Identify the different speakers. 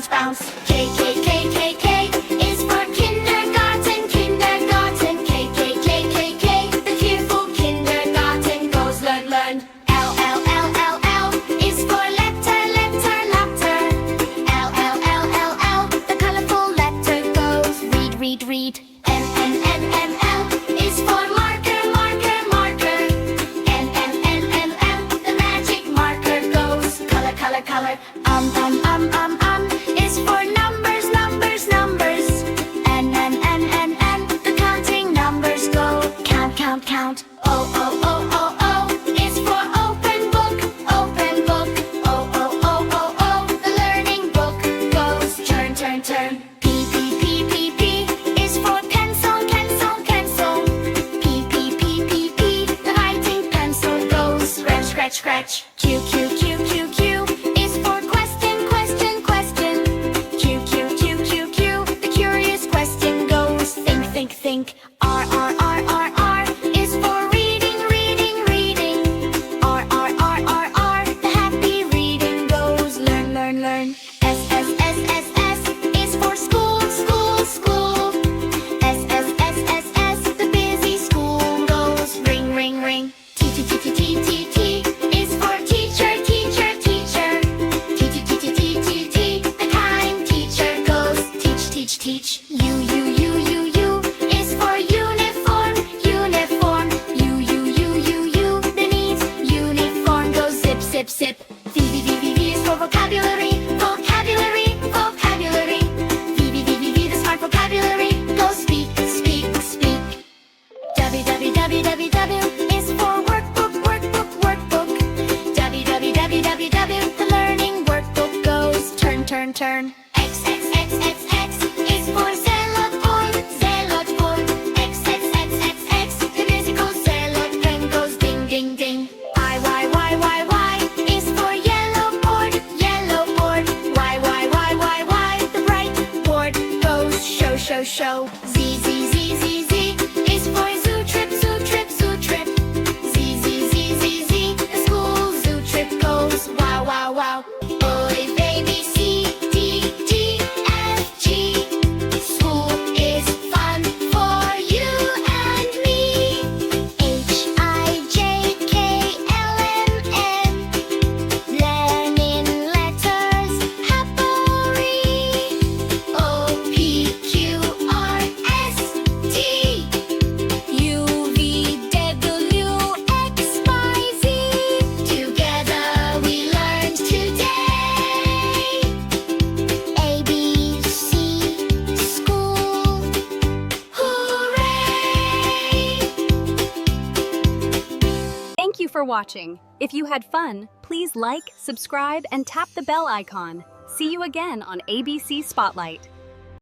Speaker 1: bounce, bounce. K, K, K, K, K is for kindergarten, kindergarten. K, K, K, K, K, the cheerful kindergarten goes learn, learn. L, L, L, L, L is for letter, letter, letter. L, L, L, L, L, the colorful letter goes read, read, read. M, N, N, N, L is for marker, marker, marker. N, N, N, N, L, the magic marker goes color, color, color. Is for numbers, numbers, numbers. N, N, N, N, N, the counting numbers go count, count, count. O, O, O, O, O is for open book, open book. O, O, O, O, O, the learning book goes turn, turn, turn. P, P, P, P, P is for pencil, pencil, pencil. P, P, P, P, P, the writing pencil goes scratch, scratch, scratch. Q, Q, Q, Q, Q is for question, question, question. Q, Q, Q, Q, Q, the curious question goes think, think, think. R, R, R, R, R is for reading, reading, reading. R, R, R, R, R, the happy reading goes learn, learn, learn. S, S, S, S, S is for school, school, school. S, S, S, S, S, the busy school goes ring, ring, ring. T, T, T, T, T, T, T is for teacher, teacher, teacher. T, T, T, T, T, T, T, the kind teacher goes teach, teach, teach. U, U, U, U, U is for uniform, uniform. U, U, U, U, U, the neat uniform goes zip, zip, zip. V, V, V, V, V is for vocabulary, vocabulary, vocabulary. V, V, V, V, V, the smart vocabulary goes speak, speak, speak. W, W, W, W, W is for workbook, workbook, workbook. W, W, W, W, W, the learning workbook goes turn, turn, turn. X, X, X, X, X is for zealot boy, zealot boy. X, X, X, X, X, the musical zealot pen goes ding, ding, ding. Y, Y, Y, Y, Y is for yellow board, yellow board. Y, Y, Y, Y, Y, the bright board goes show, show, show. Z, Z, Z, Z, Z is for zoo trip, zoo trip, zoo trip. Z, Z, Z, Z, Z, the school zoo trip goes wow, wow, wow. Boys, A, B, C, D, T, F, G. School is fun for you and me. H, I, J, K, L, M, N. Learning letters happily. O, P, Q, R, S, T. U, V, W, X, Y, Z. Together we learned today. A, B, C, school. Hooray!
Speaker 2: Thank you for watching. If you had fun, please like, subscribe, and tap the bell icon. See you again on ABC Spotlight.